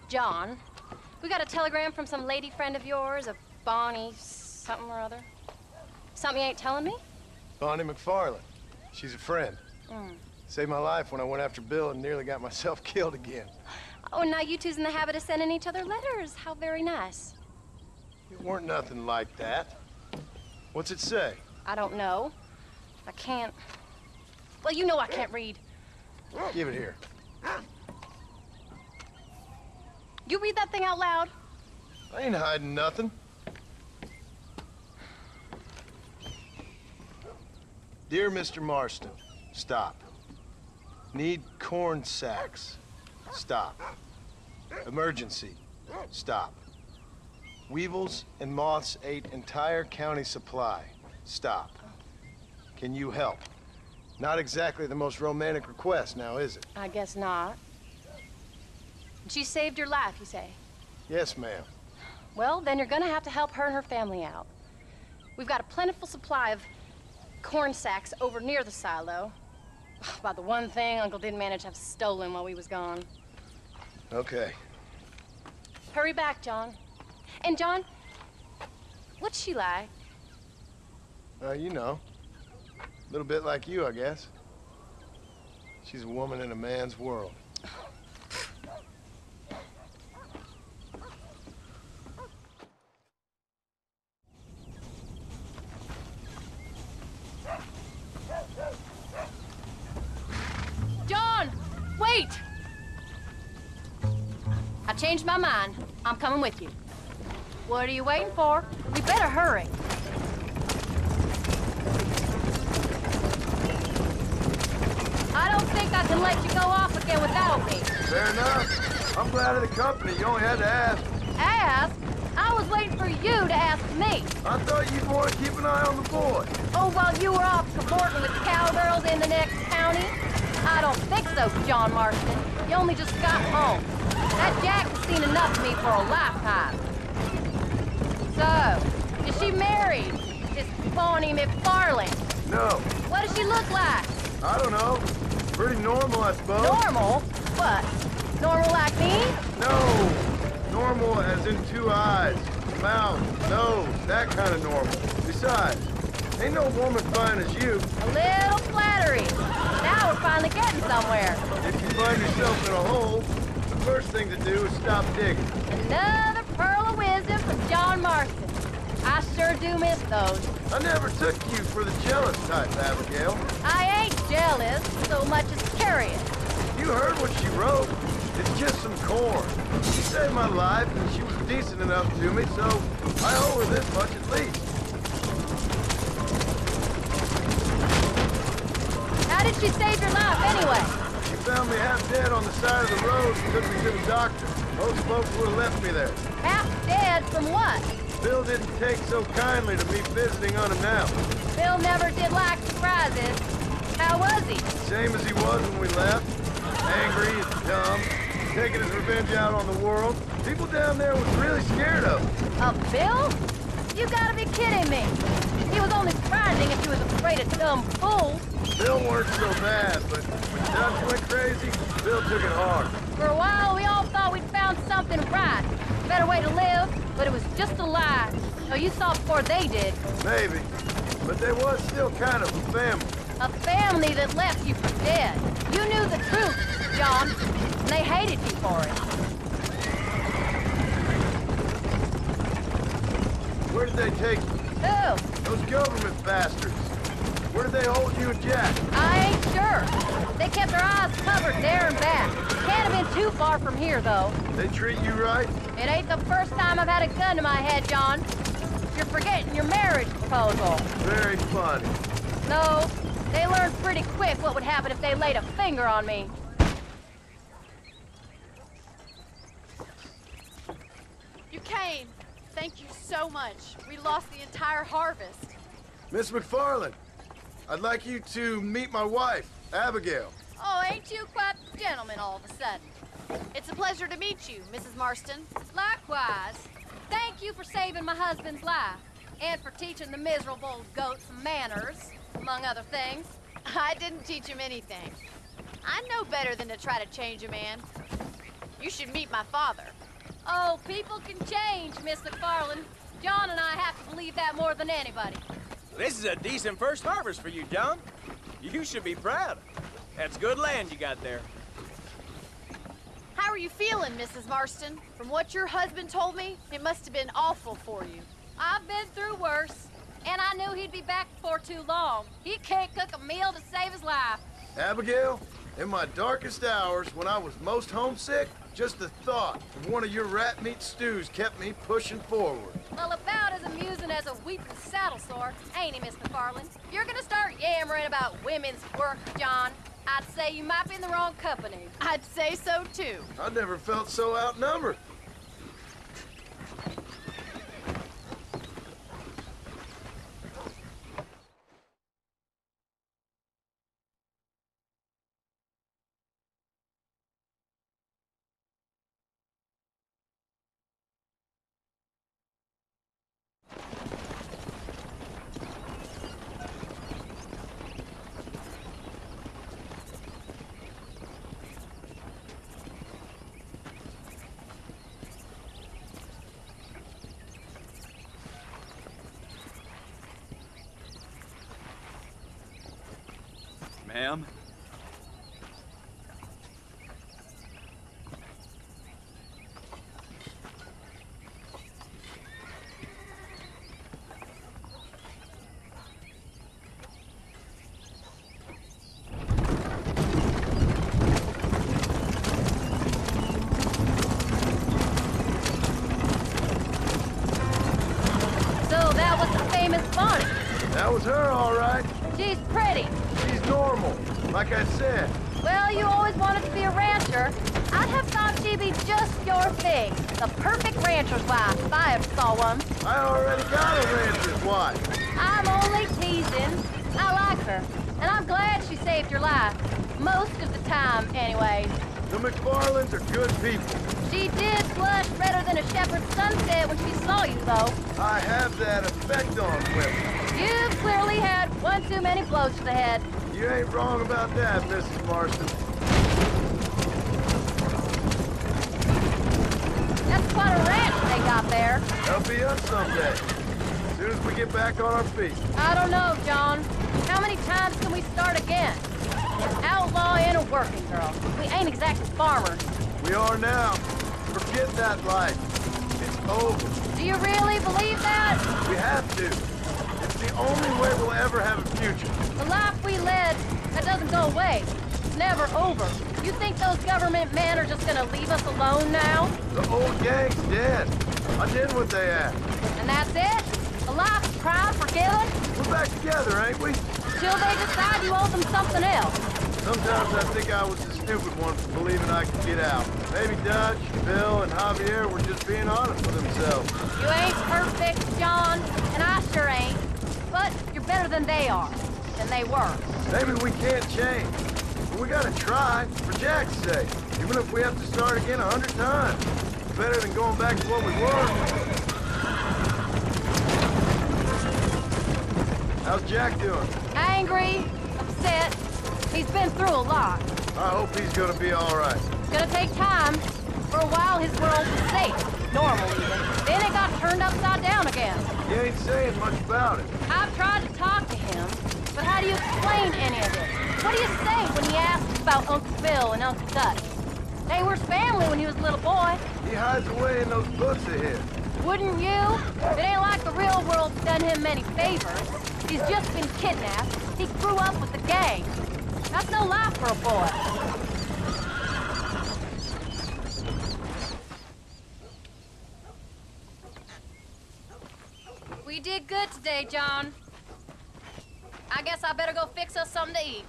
John, we got a telegram from some lady friend of yours, a Bonnie something or other. Something you ain't telling me? Bonnie McFarland. She's a friend. Mm. Saved my life when I went after Bill and nearly got myself killed again. Oh, and now you two's in the habit of sending each other letters. How very nice. It weren't nothing like that. What's it say? I don't know. I can't... Well, you know I can't read. Give it here. You read that thing out loud? I ain't hiding nothing. Dear Mr. Marston, stop. Need corn sacks. Stop. Emergency. Stop. Weevils and moths ate entire county supply. Stop. Can you help? Not exactly the most romantic request now, is it? I guess not. She saved your life, you say? Yes, ma'am. Well, then you're gonna have to help her and her family out. We've got a plentiful supply of corn sacks over near the silo. About the one thing Uncle didn't manage to have stolen while we was gone. Okay. Hurry back, John. And John, what's she like? You know. A little bit like you, I guess. She's a woman in a man's world. John, wait! I changed my mind. I'm coming with you. What are you waiting for? We better hurry. I don't think I can let you go off again without me. Fair enough. I'm glad of the company. You only had to ask. Ask? I was waiting for you to ask me. I thought you'd want to keep an eye on the boy. Oh, while you were off cavorting with cowgirls in the next county? I don't think so, John Marston. You only just got home. That Jack has seen enough of me for a lifetime. So, is she married? This Bonnie McFarland? No. What does she look like? I don't know. Pretty normal, I suppose. Normal? What? Normal like me? No. Normal as in 2 eyes, mouth, nose, that kind of normal. Besides, ain't no woman fine as you. A little flattery. Now we're finally getting somewhere. If you find yourself in a hole, the first thing to do is stop digging. Another pearl of wisdom from John Marston. I sure do miss those. I never took you for the jealous type, Abigail. I ain't jealous so much as curious. You heard what she wrote. It's just some corn. She saved my life, and she was decent enough to me, so I owe her this much at least. How did she save your life anyway? She found me half dead on the side of the road and took me to the doctor. Most folks would have left me there. Half dead from what? Bill didn't take so kindly to me visiting unannounced. Bill never did like surprises. How was he? Same as he was when we left. Angry and dumb. Taking his revenge out on the world. People down there was really scared of him. Of Bill? You gotta be kidding me. He was only surprising if he was afraid of dumb fools. Bill weren't so bad, but when Dutch went crazy, Bill took it hard. For a while, we all thought we'd found something right. Better way to live, but it was just a lie. Oh, you saw before they did. Maybe. But they was still kind of a family. A family that left you for dead. You knew the truth, John, and they hated you for it. Where did they take you? Who? Those government bastards. Where did they hold you and Jack? I ain't sure. They kept their eyes covered there and back. Can't have been too far from here, though. They treat you right? It ain't the first time I've had a gun to my head, John. You're forgetting your marriage proposal. Very funny. No, they learned pretty quick what would happen if they laid a finger on me. You came. Thank you so much. We lost the entire harvest. Miss McFarland, I'd like you to meet my wife, Abigail. Oh, ain't you quite the gentleman all of a sudden? It's a pleasure to meet you, Mrs. Marston. Likewise. Thank you for saving my husband's life, and for teaching the miserable goat some manners, among other things. I didn't teach him anything. I know better than to try to change a man. You should meet my father. Oh, people can change, Miss McFarland. John and I have to believe that more than anybody. This is a decent first harvest for you, John. You should be proud. That's good land you got there. How are you feeling, Mrs. Marston? From what your husband told me, it must have been awful for you. I've been through worse, and I knew he'd be back before too long. He can't cook a meal to save his life. Abigail, in my darkest hours, when I was most homesick, just the thought of one of your rat meat stews kept me pushing forward. Well, about as amusing as a weeping saddle sore, ain't he, Miss McFarland? If you're gonna start yammering about women's work, John, I'd say you might be in the wrong company. I'd say so, too. I never felt so outnumbered. Ma'am? So that was the famous Bonnie. That was her, all right. She's pretty. She's normal, like I said. Well, you always wanted to be a rancher. I'd have thought she'd be just your thing. The perfect rancher's wife, if I ever saw one. I already got a rancher's wife. I'm only teasing. I like her, and I'm glad she saved your life. Most of the time, anyways. The McFarlands are good people. She did blush redder than a shepherd's sunset when she saw you, though. I have that effect on women. You've clearly had one too many blows to the head. You ain't wrong about that, Mrs. Marston. That's quite a ranch they got there. That'll be us someday. As soon as we get back on our feet. I don't know, John. How many times can we start again? An outlaw and a working girl. We ain't exactly farmers. We are now. Forget that life. It's over. Do you really believe that? We have to. It's the only way we'll ever have a future. The life we led, that doesn't go away. It's never over. You think those government men are just gonna leave us alone now? The old gang's dead. I did what they asked. And that's it? A life of crime forgiven? We're back together, ain't we? Till they decide you owe them something else. Sometimes I think I was the stupid one for believing I could get out. Maybe Dutch, Bill, and Javier were just being honest with themselves. You ain't perfect, John, and I sure ain't. But you're better than they are. And they were. Maybe we can't change. But we gotta try, for Jack's sake. Even if we have to start again 100 times. It's better than going back to what we were. How's Jack doing? Angry, upset. He's been through a lot. I hope he's gonna be all right. It's gonna take time. For a while, his world was safe. Normal, even. Then it got turned upside down again. You ain't saying much about it. I've tried to talk to him, but how do you explain any of it? What do you say when he asks about Uncle Bill and Uncle Dutch? They were his family when he was a little boy. He hides away in those books of his. Wouldn't you? It ain't like the real world's done him many favors. He's just been kidnapped. He grew up with the gang. That's no life for a boy. We did good today, John. I guess I better go fix us something to eat.